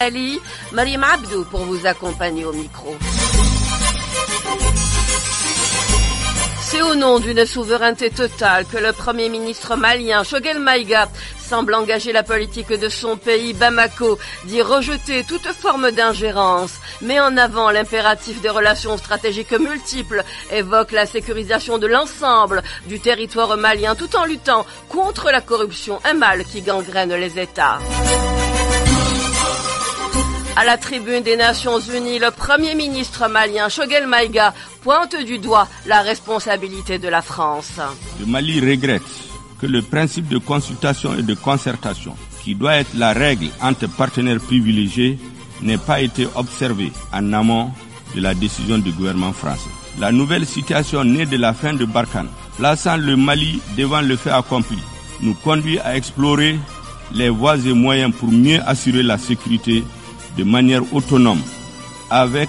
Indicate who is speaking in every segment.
Speaker 1: Ali, Mariam Abdou pour vous accompagner au micro. C'est au nom d'une souveraineté totale que le Premier ministre malien, Choguel Maïga, semble engager la politique de son pays, Bamako, dit rejeter toute forme d'ingérence, met en avant l'impératif des relations stratégiques multiples, évoque la sécurisation de l'ensemble du territoire malien tout en luttant contre la corruption, un mal qui gangrène les États. À la tribune des Nations Unies, le Premier ministre malien, Choguel Maïga, pointe du doigt la responsabilité de la France.
Speaker 2: Le Mali regrette que le principe de consultation et de concertation, qui doit être la règle entre partenaires privilégiés, n'ait pas été observé en amont de la décision du gouvernement français. La nouvelle situation née de la fin de Barkhane, plaçant le Mali devant le fait accompli, nous conduit à explorer les voies et moyens pour mieux assurer la sécurité de manière autonome avec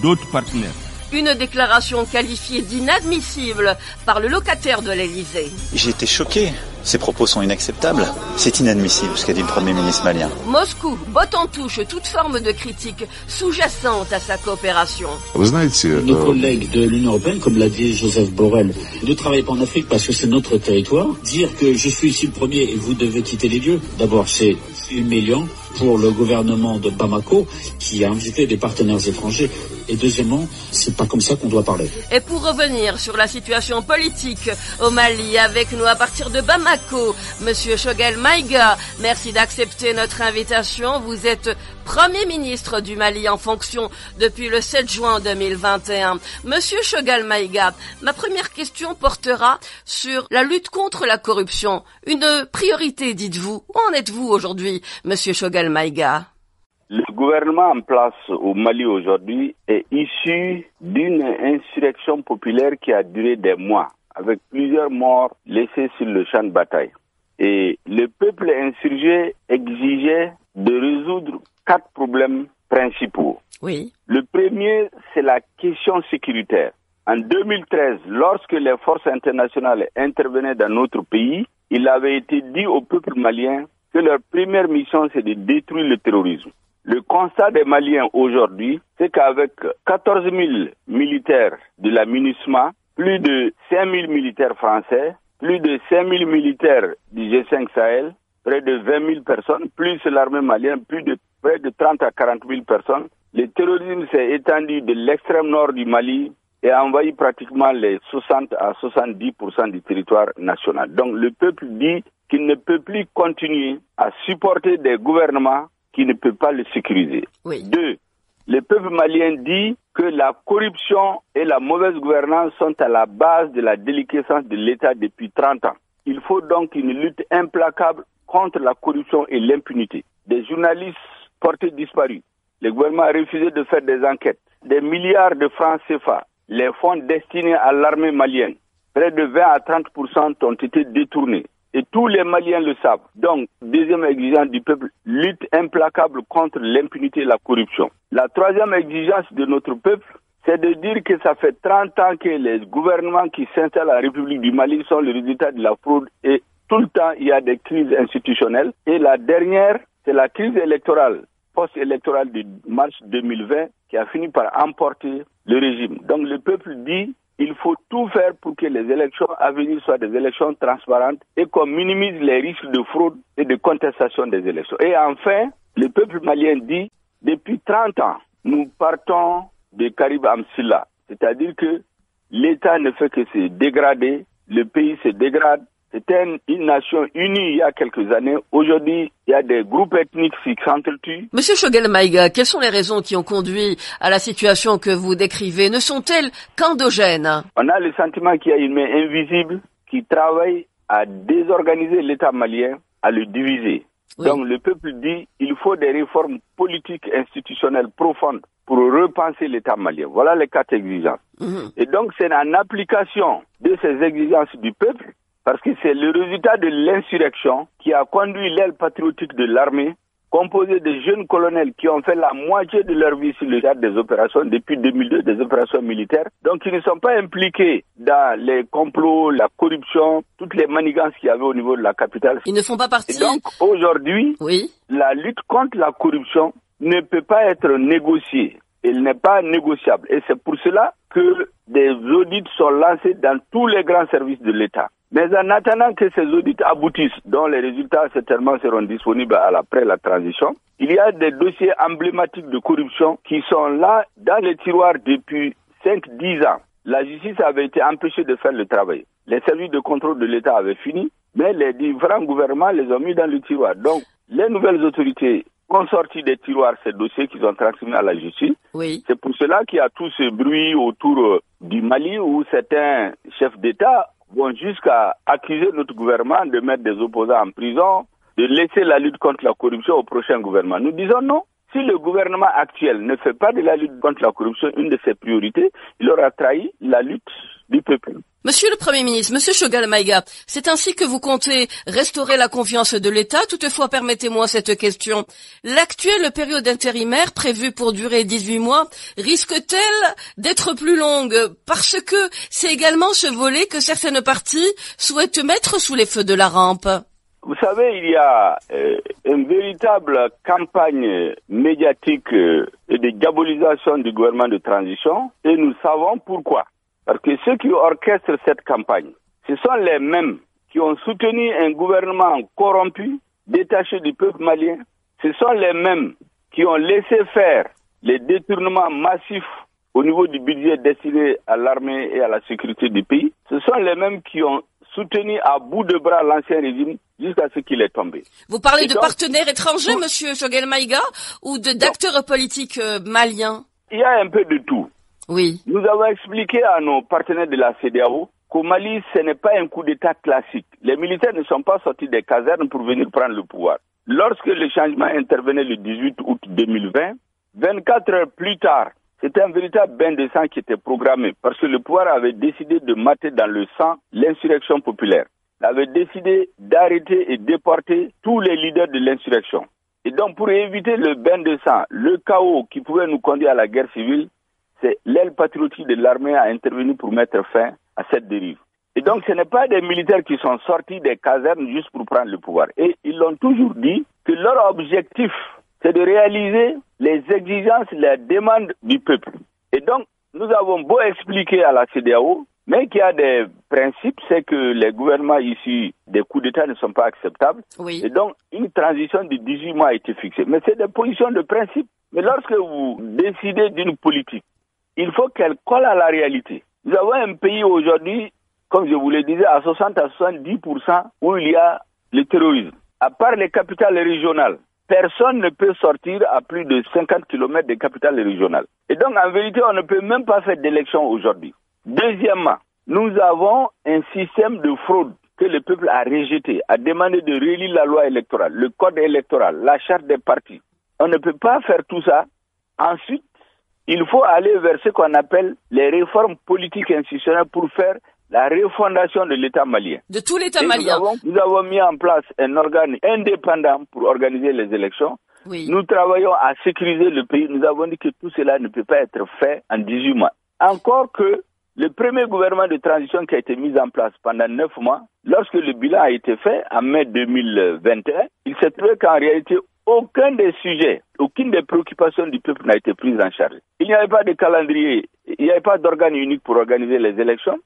Speaker 2: d'autres partenaires.
Speaker 1: Une déclaration qualifiée d'inadmissible par le locataire de l'Élysée.
Speaker 3: J'ai été choqué. Ces propos sont inacceptables. C'est inadmissible ce qu'a dit le Premier ministre malien.
Speaker 1: Moscou botte en touche toute forme de critique sous-jacente à sa coopération.
Speaker 4: Nos collègues de l'Union européenne, comme l'a dit Joseph Borrell, ne travaillent pas en Afrique parce que c'est notre territoire. Dire que je suis ici le premier et vous devez quitter les lieux, d'abord c'est humiliant pour le gouvernement de Bamako qui a invité des partenaires étrangers. Et deuxièmement, c'est pas comme ça qu'on doit parler.
Speaker 1: Et pour revenir sur la situation politique au Mali, avec nous à partir de Bamako, Monsieur Choguel Maïga, merci d'accepter notre invitation. Vous êtes Premier ministre du Mali en fonction depuis le 7 juin 2021. Monsieur Choguel Maïga, ma première question portera sur la lutte contre la corruption. Une priorité, dites-vous. Où en êtes-vous aujourd'hui, Monsieur Choguel Maïga?
Speaker 5: Le gouvernement en place au Mali aujourd'hui est issu d'une insurrection populaire qui a duré des mois, avec plusieurs morts laissés sur le champ de bataille. Et le peuple insurgé exigeait de résoudre 4 problèmes principaux.
Speaker 1: Oui.
Speaker 5: Le premier, c'est la question sécuritaire. En 2013, lorsque les forces internationales intervenaient dans notre pays, il avait été dit au peuple malien que leur première mission, c'est de détruire le terrorisme. Le constat des Maliens aujourd'hui, c'est qu'avec 14 000 militaires de la MINUSMA, plus de 5 000 militaires français, plus de 5 000 militaires du G5 Sahel, près de 20 000 personnes, plus l'armée malienne, près de 30 à 40 000 personnes, le terrorisme s'est étendu de l'extrême nord du Mali et a envahi pratiquement les 60 à 70% du territoire national. Donc le peuple dit qu'il ne peut plus continuer à supporter des gouvernements qui ne peut pas le sécuriser.
Speaker 1: Oui.
Speaker 5: 2, le peuple malien dit que la corruption et la mauvaise gouvernance sont à la base de la déliquescence de l'État depuis 30 ans. Il faut donc une lutte implacable contre la corruption et l'impunité. Des journalistes portés disparus. Le gouvernement a refusé de faire des enquêtes. Des milliards de francs CFA, les fonds destinés à l'armée malienne, près de 20 à 30% ont été détournés. Et tous les Maliens le savent. Donc, deuxième exigence du peuple, lutte implacable contre l'impunité et la corruption. La troisième exigence de notre peuple, c'est de dire que ça fait 30 ans que les gouvernements qui s'installent à la République du Mali sont le résultat de la fraude et tout le temps il y a des crises institutionnelles. Et la dernière, c'est la crise électorale, post-électorale de mars 2020 qui a fini par emporter le régime. Donc le peuple dit il faut tout faire pour que les élections à venir soient des élections transparentes et qu'on minimise les risques de fraude et de contestation des élections. Et enfin, le peuple malien dit, depuis 30 ans, nous partons de Karib Amsila. C'est-à-dire que l'État ne fait que se dégrader, le pays se dégrade. C'était une nation unie il y a quelques années. Aujourd'hui, il y a des groupes ethniques qui s'entretuent.
Speaker 1: Monsieur Choguel Maïga, quelles sont les raisons qui ont conduit à la situation que vous décrivez? Ne sont-elles qu'endogènes?
Speaker 5: On a le sentiment qu'il y a une main invisible qui travaille à désorganiser l'État malien, à le diviser. Oui. Donc le peuple dit il faut des réformes politiques institutionnelles profondes pour repenser l'État malien. Voilà les 4 exigences. Et donc c'est en application de ces exigences du peuple, parce que c'est le résultat de l'insurrection qui a conduit l'aile patriotique de l'armée, composée de jeunes colonels qui ont fait la moitié de leur vie sur le théâtre des opérations depuis 2002, des opérations militaires. Donc ils ne sont pas impliqués dans les complots, la corruption, toutes les manigances qu'il y avait au niveau de la capitale.
Speaker 1: Ils ne font pas partie.
Speaker 5: Et donc aujourd'hui,
Speaker 1: oui,
Speaker 5: la lutte contre la corruption ne peut pas être négocié. Il n'est pas négociable. Et c'est pour cela que des audits sont lancés dans tous les grands services de l'État. Mais en attendant que ces audits aboutissent, dont les résultats certainement seront disponibles après la transition, il y a des dossiers emblématiques de corruption qui sont là dans les tiroirs depuis 5-10 ans. La justice avait été empêchée de faire le travail. Les services de contrôle de l'État avaient fini, mais les différents gouvernements les ont mis dans le tiroir. Donc, les nouvelles autorités ont sorti des tiroirs ces dossiers qu'ils ont transmis à la justice.
Speaker 1: Oui.
Speaker 5: C'est pour cela qu'il y a tout ce bruit autour du Mali où certains chefs d'État vont jusqu'à accuser notre gouvernement de mettre des opposants en prison, de laisser la lutte contre la corruption au prochain gouvernement. Nous disons non. Si le gouvernement actuel ne fait pas de la lutte contre la corruption une de ses priorités, il aura trahi la lutte du peuple.
Speaker 1: Monsieur le Premier ministre, Monsieur Choguel Maïga, c'est ainsi que vous comptez restaurer la confiance de l'État. Toutefois, permettez-moi cette question. L'actuelle période intérimaire, prévue pour durer 18 mois, risque-t-elle d'être plus longue? Parce que c'est également ce volet que certaines parties souhaitent mettre sous les feux de la rampe.
Speaker 5: Vous savez, il y a une véritable campagne médiatique et de diabolisation du gouvernement de transition et nous savons pourquoi. Parce que ceux qui orchestrent cette campagne, ce sont les mêmes qui ont soutenu un gouvernement corrompu, détaché du peuple malien. Ce sont les mêmes qui ont laissé faire les détournements massifs au niveau du budget destiné à l'armée et à la sécurité du pays. Ce sont les mêmes qui ont soutenu à bout de bras l'ancien régime jusqu'à ce qu'il est tombé.
Speaker 1: Vous parlez de partenaires étrangers, Monsieur Choguel Maïga, ou d'acteurs politiques maliens?
Speaker 5: Il y a un peu de tout.
Speaker 1: Oui.
Speaker 5: Nous avons expliqué à nos partenaires de la CEDEAO qu'au Mali, ce n'est pas un coup d'État classique. Les militaires ne sont pas sortis des casernes pour venir prendre le pouvoir. Lorsque le changement intervenait le 18 août 2020, 24 heures plus tard, c'était un véritable bain de sang qui était programmé parce que le pouvoir avait décidé de mater dans le sang l'insurrection populaire. Il avait décidé d'arrêter et déporter tous les leaders de l'insurrection. Et donc, pour éviter le bain de sang, le chaos qui pouvait nous conduire à la guerre civile, c'est l'aile patriotique de l'armée à intervenir pour mettre fin à cette dérive. Et donc, ce n'est pas des militaires qui sont sortis des casernes juste pour prendre le pouvoir. Et ils l'ont toujours dit que leur objectif, c'est de réaliser les exigences, les demandes du peuple. Et donc, nous avons beau expliquer à la CEDEAO, mais qu'il y a des principes, c'est que les gouvernements ici, des coups d'État ne sont pas acceptables.
Speaker 1: Oui.
Speaker 5: Et donc, une transition de 18 mois a été fixée. Mais c'est des positions de principe. Mais lorsque vous décidez d'une politique, il faut qu'elle colle à la réalité. Nous avons un pays aujourd'hui, comme je vous le disais, à 60 à 70% où il y a le terrorisme. À part les capitales régionales, personne ne peut sortir à plus de 50 km des capitales régionales. Et donc, en vérité, on ne peut même pas faire d'élection aujourd'hui. Deuxièmement, nous avons un système de fraude que le peuple a rejeté, a demandé de relire la loi électorale, le code électoral, la charte des partis. On ne peut pas faire tout ça. Ensuite, il faut aller vers ce qu'on appelle les réformes politiques et institutionnelles pour faire la refondation de l'État malien.
Speaker 1: De tout l'État malien.
Speaker 5: Nous avons mis en place un organe indépendant pour organiser les élections.
Speaker 1: Oui.
Speaker 5: Nous travaillons à sécuriser le pays. Nous avons dit que tout cela ne peut pas être fait en 18 mois. Encore que le premier gouvernement de transition qui a été mis en place pendant 9 mois, lorsque le bilan a été fait en mai 2021, il s'est trouvé qu'en réalité, aucun des sujets, aucune des préoccupations du peuple n'a été prise en charge. Il n'y avait pas de calendrier, il n'y avait pas d'organe unique pour organiser les élections.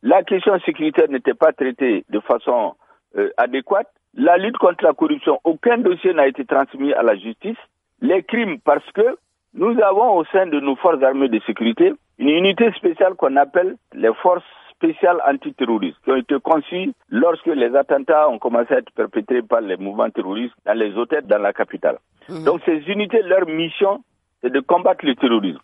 Speaker 5: La question sécuritaire n'était pas traitée de façon adéquate. La lutte contre la corruption, aucun dossier n'a été transmis à la justice. Les crimes, parce que nous avons au sein de nos forces armées de sécurité une unité spéciale qu'on appelle les forces spéciales antiterroristes, qui ont été conçues lorsque les attentats ont commencé à être perpétrés par les mouvements terroristes dans les hôtels dans la capitale. Donc ces unités, leur mission, c'est de combattre le terrorisme.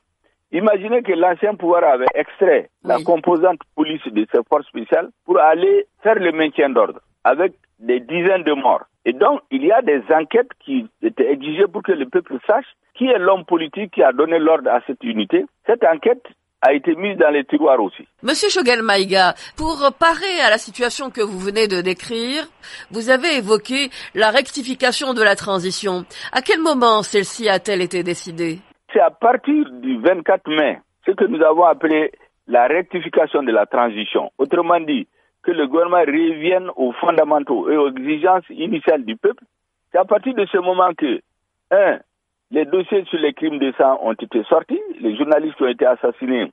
Speaker 5: Imaginez que l'ancien pouvoir avait extrait la composante police de ces forces spéciales pour aller faire le maintien d'ordre avec des dizaines de morts. Et donc, il y a des enquêtes qui étaient exigées pour que le peuple sache qui est l'homme politique qui a donné l'ordre à cette unité. Cette enquête a été mise dans les tiroirs aussi.
Speaker 1: Monsieur Choguel Maïga, pour parer à la situation que vous venez de décrire, vous avez évoqué la rectification de la transition. À quel moment celle-ci a-t-elle été décidée?
Speaker 5: C'est à partir du 24 mai, ce que nous avons appelé la rectification de la transition. Autrement dit, que le gouvernement revienne aux fondamentaux et aux exigences initiales du peuple. C'est à partir de ce moment que, les dossiers sur les crimes de sang ont été sortis, les journalistes qui ont été assassinés,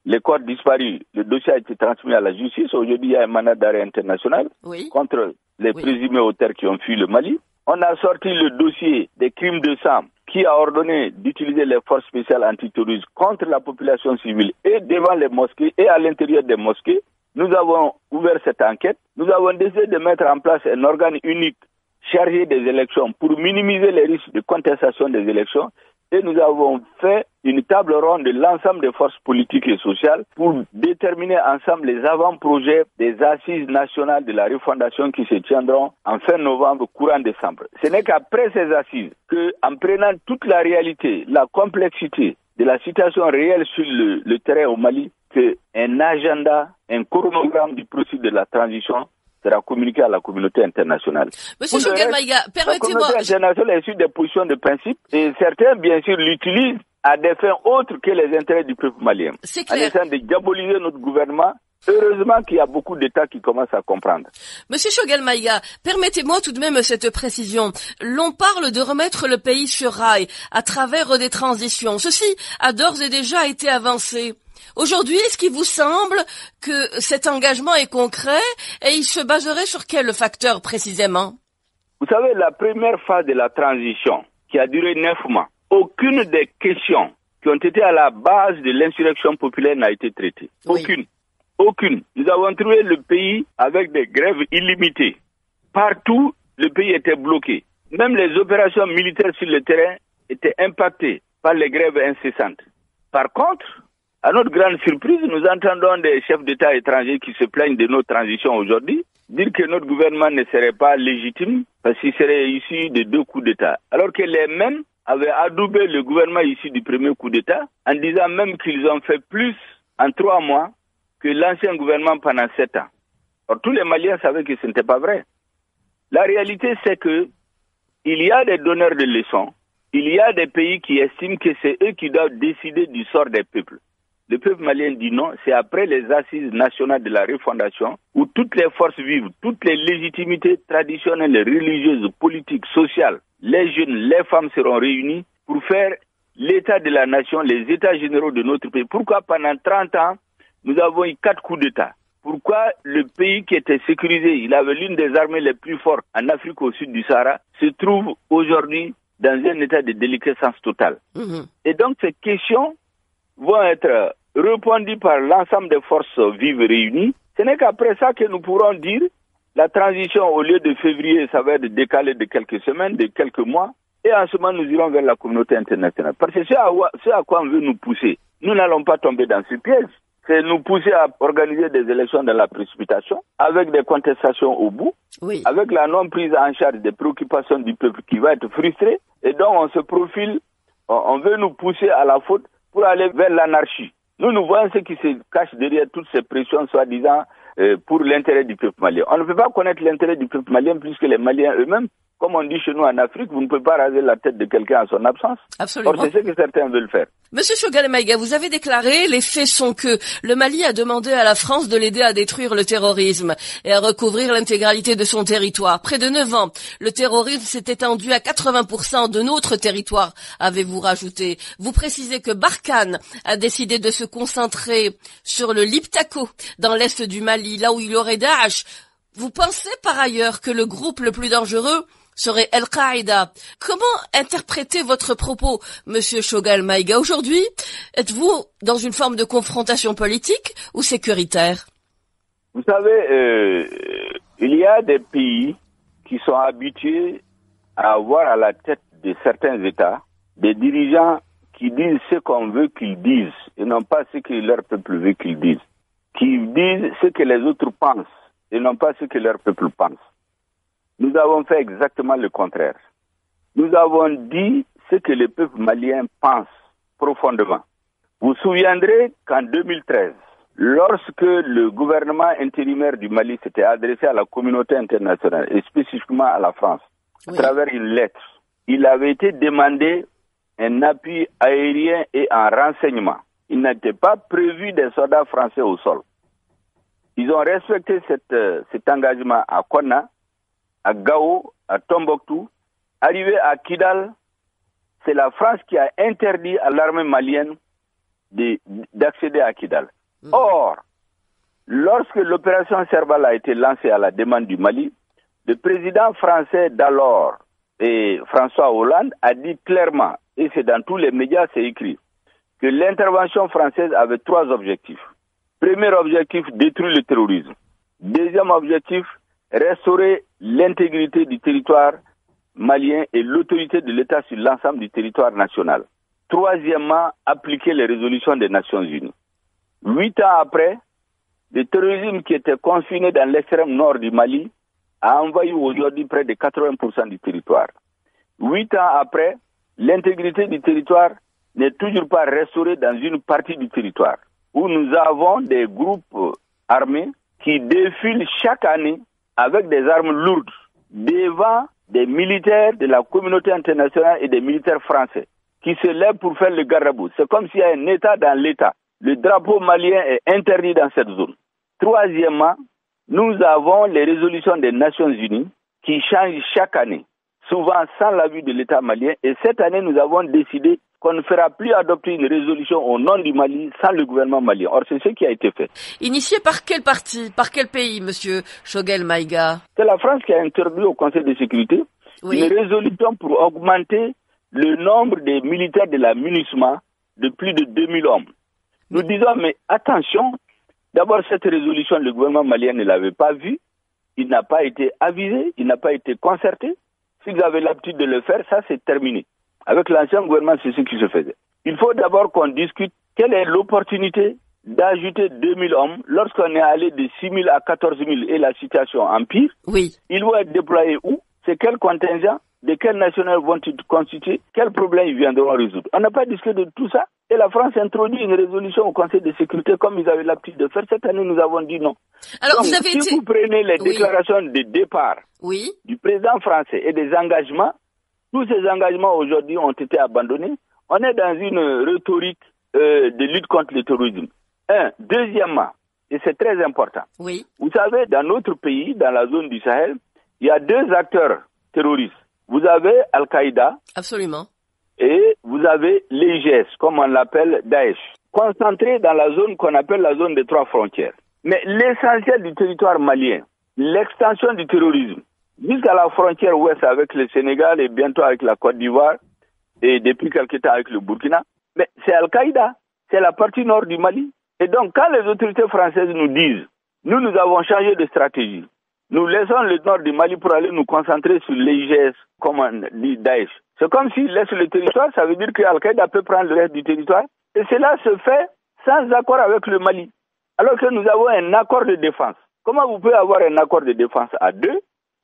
Speaker 5: les corps disparus, le dossier a été transmis à la justice. Aujourd'hui, il y a un mandat d'arrêt international contre les présumés auteurs qui ont fui le Mali. On a sorti le dossier des crimes de sang qui a ordonné d'utiliser les forces spéciales antiterroristes contre la population civile et devant les mosquées et à l'intérieur des mosquées. Nous avons ouvert cette enquête. Nous avons décidé de mettre en place un organe unique chargé des élections pour minimiser les risques de contestation des élections. Et nous avons fait une table ronde de l'ensemble des forces politiques et sociales pour déterminer ensemble les avant-projets des assises nationales de la refondation qui se tiendront en fin novembre, courant décembre. Ce n'est qu'après ces assises que, en prenant toute la réalité, la complexité de la situation réelle sur le terrain au Mali, qu'un agenda, un chronogramme du processus de la transition sera communiqué à la communauté internationale.
Speaker 1: Monsieur Choguel Maïga, permettez-moi...
Speaker 5: La communauté internationale est sur des positions de principe et certains, bien sûr, l'utilisent à des fins autres que les intérêts du peuple malien.
Speaker 1: C'est clair.
Speaker 5: En essayant de diaboliser notre gouvernement. Heureusement qu'il y a beaucoup d'États qui commencent à comprendre.
Speaker 1: Monsieur Choguel Maïga, permettez-moi tout de même cette précision. L'on parle de remettre le pays sur rail à travers des transitions. Ceci a d'ores et déjà été avancé. Aujourd'hui, est-ce qu'il vous semble que cet engagement est concret et il se baserait sur quel facteur précisément?
Speaker 5: Vous savez, la première phase de la transition, qui a duré 9 mois, aucune des questions qui ont été à la base de l'insurrection populaire n'a été traitée. Aucune. Nous avons trouvé le pays avec des grèves illimitées. Partout, le pays était bloqué. Même les opérations militaires sur le terrain étaient impactées par les grèves incessantes. Par contre, à notre grande surprise, nous entendons des chefs d'État étrangers qui se plaignent de nos transitions aujourd'hui, dire que notre gouvernement ne serait pas légitime parce qu'il serait issu de 2 coups d'État. Alors que les mêmes avaient adoubé le gouvernement issu du premier coup d'État en disant même qu'ils ont fait plus en 3 mois que l'ancien gouvernement pendant 7 ans. Or, tous les Maliens savaient que ce n'était pas vrai. La réalité, c'est que il y a des donneurs de leçons, il y a des pays qui estiment que c'est eux qui doivent décider du sort des peuples. Le peuple malien dit non, c'est après les assises nationales de la refondation où toutes les forces vives, toutes les légitimités traditionnelles, religieuses, politiques, sociales, les jeunes, les femmes seront réunies pour faire l'état de la nation, les états généraux de notre pays. Pourquoi pendant 30 ans, nous avons eu 4 coups d'État? Pourquoi le pays qui était sécurisé, il avait l'une des armées les plus fortes en Afrique au sud du Sahara, se trouve aujourd'hui dans un état de déliquescence totale? Et donc ces questions vont être répondues par l'ensemble des forces vives réunies. Ce n'est qu'après ça que nous pourrons dire la transition, au lieu de février, ça va être décalé de quelques semaines, de quelques mois, et en ce moment nous irons vers la communauté internationale. Parce que ce à quoi on veut nous pousser, nous n'allons pas tomber dans ce piège. C'est nous pousser à organiser des élections dans la précipitation, avec des contestations au bout, avec la non-prise en charge des préoccupations du peuple qui va être frustré, et donc on se profile, on veut nous pousser à la faute pour aller vers l'anarchie. Nous voyons ce qui se cache derrière toutes ces pressions, soi-disant, pour l'intérêt du peuple malien. On ne peut pas connaître l'intérêt du peuple malien puisque les Maliens eux-mêmes, comme on dit chez nous en Afrique, vous ne pouvez pas raser la tête de quelqu'un en son absence.
Speaker 1: Absolument.
Speaker 5: Or, c'est ce que certains veulent faire.
Speaker 1: Monsieur Choguel Maïga, vous avez déclaré, les faits sont que le Mali a demandé à la France de l'aider à détruire le terrorisme et à recouvrir l'intégralité de son territoire. Près de 9 ans, le terrorisme s'est étendu à 80% de notre territoire, avez-vous rajouté. Vous précisez que Barkhane a décidé de se concentrer sur le Liptako, dans l'est du Mali, là où il y aurait Daesh. Vous pensez par ailleurs que le groupe le plus dangereux serait Al-Qaïda. Comment interpréter votre propos, Monsieur Choguel Maïga? Aujourd'hui, êtes-vous dans une forme de confrontation politique ou sécuritaire?
Speaker 5: Vous savez, il y a des pays qui sont habitués à avoir à la tête de certains États des dirigeants qui disent ce qu'on veut qu'ils disent et non pas ce que leur peuple veut qu'ils disent. Qui disent ce que les autres pensent et non pas ce que leur peuple pense. Nous avons fait exactement le contraire. Nous avons dit ce que le peuple malien pense profondément. Vous vous souviendrez qu'en 2013, lorsque le gouvernement intérimaire du Mali s'était adressé à la communauté internationale et spécifiquement à la France, à travers une lettre, il avait été demandé un appui aérien et en renseignement. Il n'était pas prévu des soldats français au sol. Ils ont respecté cet engagement à Konna, à Gao, à Tombouctou. Arrivé à Kidal, c'est la France qui a interdit à l'armée malienne d'accéder à Kidal. Or, lorsque l'opération Serval a été lancée à la demande du Mali, le président français d'alors, et François Hollande, a dit clairement, et c'est dans tous les médias, c'est écrit, que l'intervention française avait 3 objectifs. Premier objectif, détruire le terrorisme. Deuxième objectif, restaurer l'intégrité du territoire malien et l'autorité de l'État sur l'ensemble du territoire national. Troisièmement, appliquer les résolutions des Nations Unies. 8 ans après, le terrorisme qui était confiné dans l'extrême nord du Mali a envahi aujourd'hui près de 80% du territoire. 8 ans après, l'intégrité du territoire n'est toujours pas restaurée dans une partie du territoire, où nous avons des groupes armés qui défilent chaque année avec des armes lourdes devant des militaires de la communauté internationale et des militaires français qui se lèvent pour faire le garde-à-vous. C'est comme s'il y a un État dans l'État. Le drapeau malien est interdit dans cette zone. Troisièmement, nous avons les résolutions des Nations Unies qui changent chaque année, souvent sans l'avis de l'État malien. Et cette année, nous avons décidé qu'on ne fera plus adopter une résolution au nom du Mali sans le gouvernement malien. Or, c'est ce qui a été fait.
Speaker 1: Initié par quel parti, par quel pays, monsieur Choguel Maïga? C'est
Speaker 5: la France qui a introduit au Conseil de sécurité une résolution pour augmenter le nombre des militaires de la MINUSMA de plus de 2000 hommes. Nous disons, mais attention, d'abord cette résolution, le gouvernement malien ne l'avait pas vue, il n'a pas été avisé, il n'a pas été concerté. S'ils avaient l'habitude de le faire, ça c'est terminé. Avec l'ancien gouvernement, c'est ce qui se faisait. Il faut d'abord qu'on discute quelle est l'opportunité d'ajouter 2000 hommes lorsqu'on est allé de 6 000 à 14 000 et la situation empire.
Speaker 1: Oui.
Speaker 5: Ils vont être déployés où? C'est quel contingent? De quelle nationale vont-ils constituer? Quels problèmes ils viendront résoudre? On n'a pas discuté de tout ça. Et la France introduit une résolution au Conseil de sécurité comme ils avaient l'habitude de faire. Cette année, nous avons dit non.
Speaker 1: Alors,
Speaker 5: donc, si vous prenez les déclarations de départ du président français et des engagements, tous ces engagements aujourd'hui ont été abandonnés. On est dans une rhétorique de lutte contre le terrorisme. Deuxièmement, et c'est très important, vous savez, dans notre pays, dans la zone du Sahel, il y a 2 acteurs terroristes. Vous avez Al-Qaïda.
Speaker 1: Absolument.
Speaker 5: Et vous avez l'IGS, comme on l'appelle Daesh, concentrés dans la zone qu'on appelle la zone des 3 frontières. Mais l'essentiel du territoire malien, l'extension du terrorisme, jusqu'à la frontière ouest avec le Sénégal et bientôt avec la Côte d'Ivoire et depuis quelque temps avec le Burkina, mais c'est Al-Qaïda, c'est la partie nord du Mali. Et donc quand les autorités françaises nous disent, nous avons changé de stratégie, nous laissons le nord du Mali pour aller nous concentrer sur l'IGS, comme on dit Daesh. C'est comme s'ils laissent le territoire, ça veut dire que Al-Qaïda peut prendre le reste du territoire. Et cela se fait sans accord avec le Mali. Alors que nous avons un accord de défense. Comment vous pouvez avoir un accord de défense à 2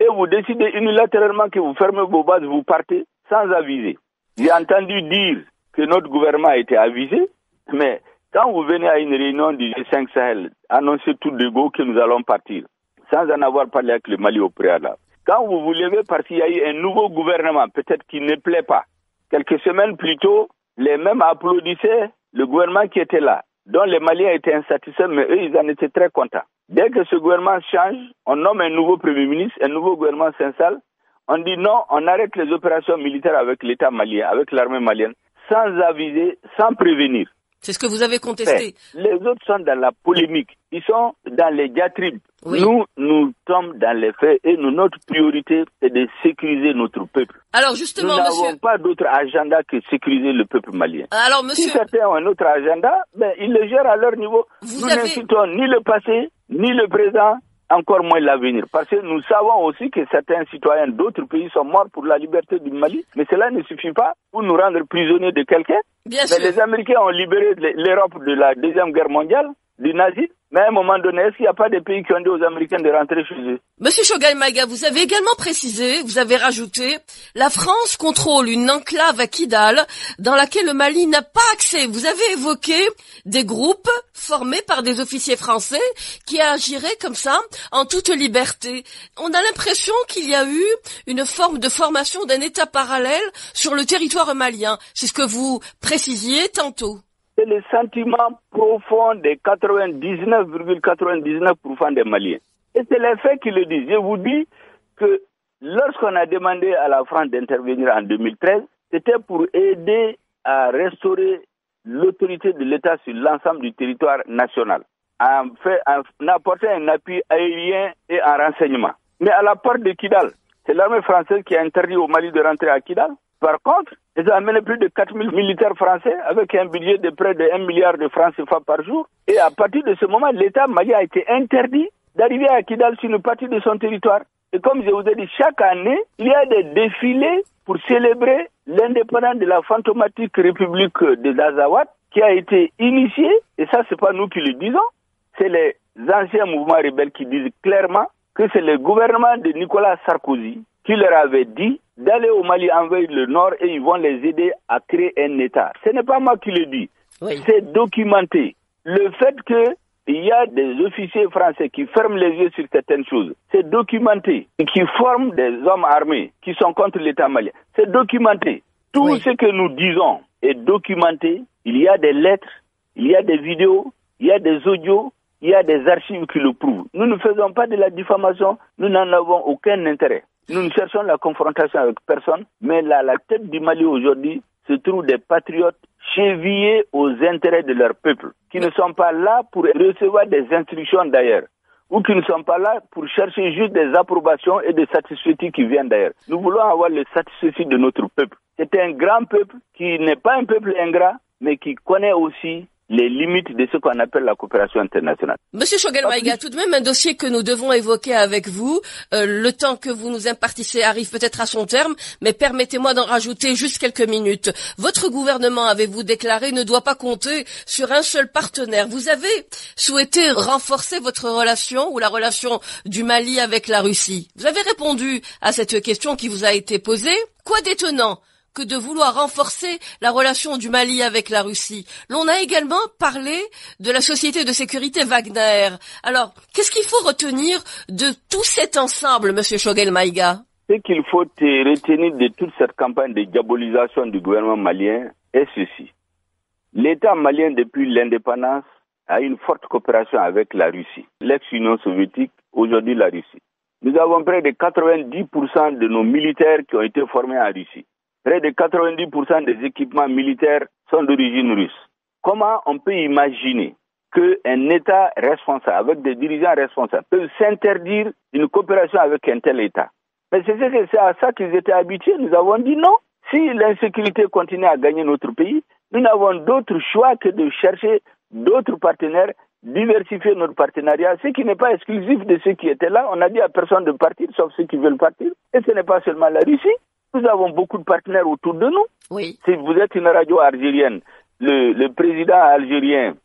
Speaker 5: et vous décidez unilatéralement que vous fermez vos bases, vous partez sans aviser? J'ai entendu dire que notre gouvernement a été avisé, mais quand vous venez à une réunion du G5 Sahel, annoncez tout de go que nous allons partir, sans en avoir parlé avec le Mali au préalable. Quand vous vous levez parce qu'il y a eu un nouveau gouvernement, peut-être qui ne plaît pas, quelques semaines plus tôt, les mêmes applaudissaient le gouvernement qui était là, dont les Maliens étaient insatisfaits, mais eux, ils en étaient très contents. Dès que ce gouvernement change, on nomme un nouveau Premier ministre, un nouveau gouvernement s'installe, on dit non, on arrête les opérations militaires avec l'État malien, avec l'armée malienne, sans aviser, sans prévenir.
Speaker 1: C'est ce que vous avez contesté.
Speaker 5: Les autres sont dans la polémique. Ils sont dans les diatribes. Nous sommes dans les faits et notre priorité est de sécuriser notre peuple.
Speaker 1: Alors justement,
Speaker 5: nous n'avons pas d'autre agenda que sécuriser le peuple malien.
Speaker 1: Alors, monsieur...
Speaker 5: Si certains ont un autre agenda, ils le gèrent à leur niveau. Nous n'insultons ni le passé, ni le présent, encore moins l'avenir. Parce que nous savons aussi que certains citoyens d'autres pays sont morts pour la liberté du Mali. Mais cela ne suffit pas pour nous rendre prisonniers de quelqu'un. Les Américains ont libéré l'Europe de la Deuxième Guerre mondiale, du nazisme. Mais à un moment donné, est-ce qu'il n'y a pas de pays qui ont dit aux Américains de rentrer chez eux?
Speaker 1: Monsieur Choguel Maïga, vous avez également précisé, vous avez rajouté, la France contrôle une enclave à Kidal dans laquelle le Mali n'a pas accès. Vous avez évoqué des groupes formés par des officiers français qui agiraient comme ça, en toute liberté. On a l'impression qu'il y a eu une forme de formation d'un État parallèle sur le territoire malien. C'est ce que vous précisiez tantôt.
Speaker 5: C'est le sentiment profond des 99,99% des Maliens. Et c'est les faits qui le disent. Je vous dis que lorsqu'on a demandé à la France d'intervenir en 2013, c'était pour aider à restaurer l'autorité de l'État sur l'ensemble du territoire national, en apportant un appui aérien et en renseignement. Mais à la porte de Kidal, c'est l'armée française qui a interdit au Mali de rentrer à Kidal. Par contre, ils ont amené plus de 4000 militaires français avec un budget de près de 1 milliard de francs CFA par jour. Et à partir de ce moment, l'État malien a été interdit d'arriver à Kidal sur une partie de son territoire. Et comme je vous ai dit, chaque année, il y a des défilés pour célébrer l'indépendance de la fantomatique République des Azawad qui a été initiée, et ça c'est pas nous qui le disons, c'est les anciens mouvements rebelles qui disent clairement que c'est le gouvernement de Nicolas Sarkozy qui leur avait dit d'aller au Mali envahir le nord et ils vont les aider à créer un État. Ce n'est pas moi qui le dis, c'est documenté. Le fait qu'il y a des officiers français qui ferment les yeux sur certaines choses, c'est documenté. Et qui forment des hommes armés qui sont contre l'État malien, c'est documenté. Tout ce que nous disons est documenté. Il y a des lettres, il y a des vidéos, il y a des audios, il y a des archives qui le prouvent. Nous ne faisons pas de la diffamation, nous n'en avons aucun intérêt. Nous ne cherchons la confrontation avec personne, mais là, la tête du Mali aujourd'hui se trouve des patriotes chevillés aux intérêts de leur peuple, qui ne sont pas là pour recevoir des instructions d'ailleurs, ou qui ne sont pas là pour chercher juste des approbations et des satisfecits qui viennent d'ailleurs. Nous voulons avoir le satisfecit de notre peuple. C'est un grand peuple qui n'est pas un peuple ingrat, mais qui connaît aussi les limites de ce qu'on appelle la coopération internationale.
Speaker 1: Monsieur Choguel Maïga, tout de même un dossier que nous devons évoquer avec vous. Le temps que vous nous impartissez arrive peut-être à son terme, mais permettez-moi d'en rajouter juste quelques minutes. Votre gouvernement, avez-vous déclaré, ne doit pas compter sur un seul partenaire. Vous avez souhaité renforcer votre relation ou la relation du Mali avec la Russie. Vous avez répondu à cette question qui vous a été posée. Quoi d'étonnant que de vouloir renforcer la relation du Mali avec la Russie. L'on a également parlé de la société de sécurité Wagner. Alors, qu'est-ce qu'il faut retenir de tout cet ensemble, Monsieur Choguel Maïga?
Speaker 5: Ce qu'il faut retenir de toute cette campagne de diabolisation du gouvernement malien est ceci. L'État malien, depuis l'indépendance, a une forte coopération avec la Russie, l'ex-Union soviétique, aujourd'hui la Russie. Nous avons près de 90% de nos militaires qui ont été formés en Russie. Près de 90% des équipements militaires sont d'origine russe. Comment on peut imaginer qu'un État responsable, avec des dirigeants responsables, peut s'interdire une coopération avec un tel État? Mais c'est à ça qu'ils étaient habitués. Nous avons dit non. Si l'insécurité continue à gagner notre pays, nous n'avons d'autre choix que de chercher d'autres partenaires, diversifier notre partenariat, ce qui n'est pas exclusif de ceux qui étaient là. On a dit à personne de partir, sauf ceux qui veulent partir. Et ce n'est pas seulement la Russie. Nous avons beaucoup de partenaires autour de nous.
Speaker 1: Oui.
Speaker 5: Si vous êtes une radio algérienne, le président algérien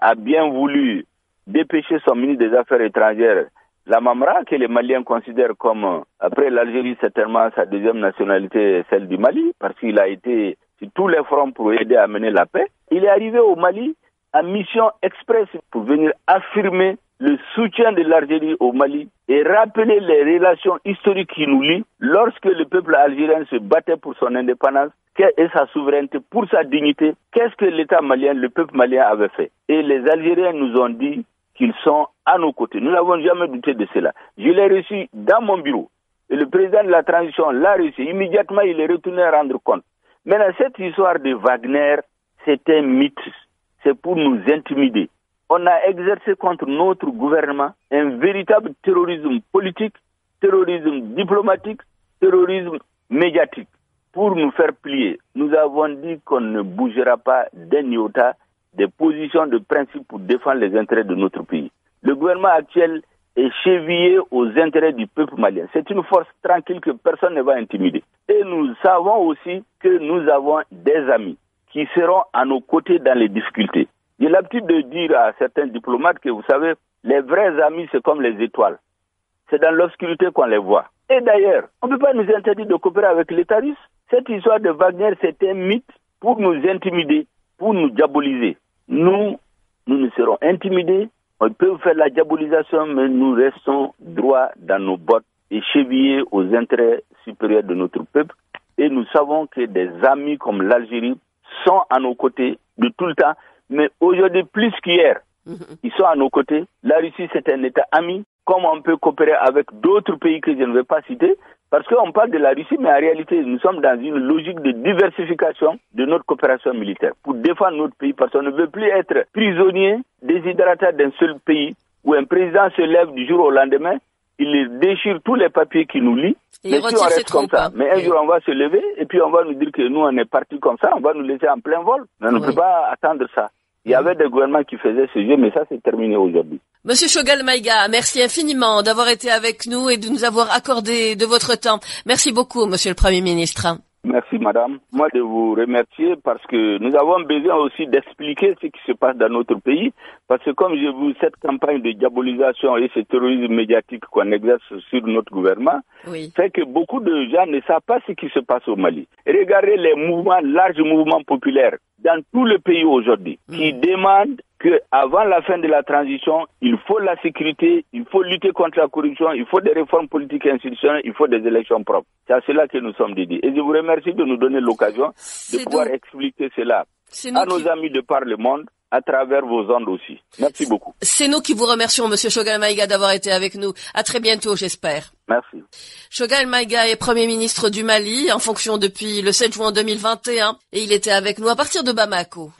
Speaker 5: a bien voulu dépêcher son ministre des Affaires étrangères, la Mamra, que les Maliens considèrent comme, après l'Algérie, certainement sa deuxième nationalité, celle du Mali, parce qu'il a été sur tous les fronts pour aider à mener la paix. Il est arrivé au Mali en mission express pour venir affirmer le soutien de l'Algérie au Mali et rappeler les relations historiques qui nous lient lorsque le peuple algérien se battait pour son indépendance et sa souveraineté, pour sa dignité. Qu'est-ce que l'État malien, le peuple malien avait fait? Et les Algériens nous ont dit qu'ils sont à nos côtés. Nous n'avons jamais douté de cela. Je l'ai reçu dans mon bureau. Et le président de la transition l'a reçu. Immédiatement, il est retourné rendre compte. Maintenant, cette histoire de Wagner, c'est un mythe. C'est pour nous intimider. On a exercé contre notre gouvernement un véritable terrorisme politique, terrorisme diplomatique, terrorisme médiatique pour nous faire plier. Nous avons dit qu'on ne bougera pas d'un iota des positions de principe pour défendre les intérêts de notre pays. Le gouvernement actuel est chevillé aux intérêts du peuple malien. C'est une force tranquille que personne ne va intimider. Et nous savons aussi que nous avons des amis qui seront à nos côtés dans les difficultés. J'ai l'habitude de dire à certains diplomates que, vous savez, les vrais amis, c'est comme les étoiles. C'est dans l'obscurité qu'on les voit. Et d'ailleurs, on ne peut pas nous interdire de coopérer avec l'État russe. Cette histoire de Wagner, c'est un mythe pour nous intimider, pour nous diaboliser. Nous ne serons intimidés. On peut faire la diabolisation, mais nous restons droits dans nos bottes et chevillés aux intérêts supérieurs de notre peuple. Et nous savons que des amis comme l'Algérie sont à nos côtés de tout le temps. Mais aujourd'hui, plus qu'hier, ils sont à nos côtés. La Russie, c'est un État ami. Comme on peut coopérer avec d'autres pays que je ne vais pas citer, Parce qu'on parle de la Russie, mais en réalité, nous sommes dans une logique de diversification de notre coopération militaire pour défendre notre pays, parce qu'on ne veut plus être prisonnier, déshydraté d'un seul pays, où un président se lève du jour au lendemain, il déchire tous les papiers qui nous lient, mais si on reste comme ça, mais un jour on va se lever et puis on va nous dire que nous on est partis comme ça, on va nous laisser en plein vol. On ne peut pas attendre ça. Il y avait des gouvernements qui faisaient ce jeu, mais ça c'est terminé aujourd'hui.
Speaker 1: Monsieur Choguel Maïga, merci infiniment d'avoir été avec nous et de nous avoir accordé de votre temps. Merci beaucoup, Monsieur le Premier ministre.
Speaker 5: Merci madame. Moi de vous remercier parce que nous avons besoin aussi d'expliquer ce qui se passe dans notre pays, parce que comme je vous cette campagne de diabolisation et ce terrorisme médiatique qu'on exerce sur notre gouvernement, fait que beaucoup de gens ne savent pas ce qui se passe au Mali. Regardez les mouvements, larges mouvements populaires dans tout le pays aujourd'hui qui demandent que avant la fin de la transition, il faut la sécurité, il faut lutter contre la corruption, il faut des réformes politiques et institutionnelles, il faut des élections propres. C'est à cela que nous sommes dédiés. Et je vous remercie de nous donner l'occasion de pouvoir expliquer cela à nos amis de par le monde, à travers vos ondes aussi. Merci beaucoup.
Speaker 1: C'est nous qui vous remercions, Monsieur Choguel Maïga, d'avoir été avec nous. À très bientôt, j'espère.
Speaker 5: Merci.
Speaker 1: Choguel Maïga est Premier ministre du Mali, en fonction depuis le 7 juin 2021, et il était avec nous à partir de Bamako.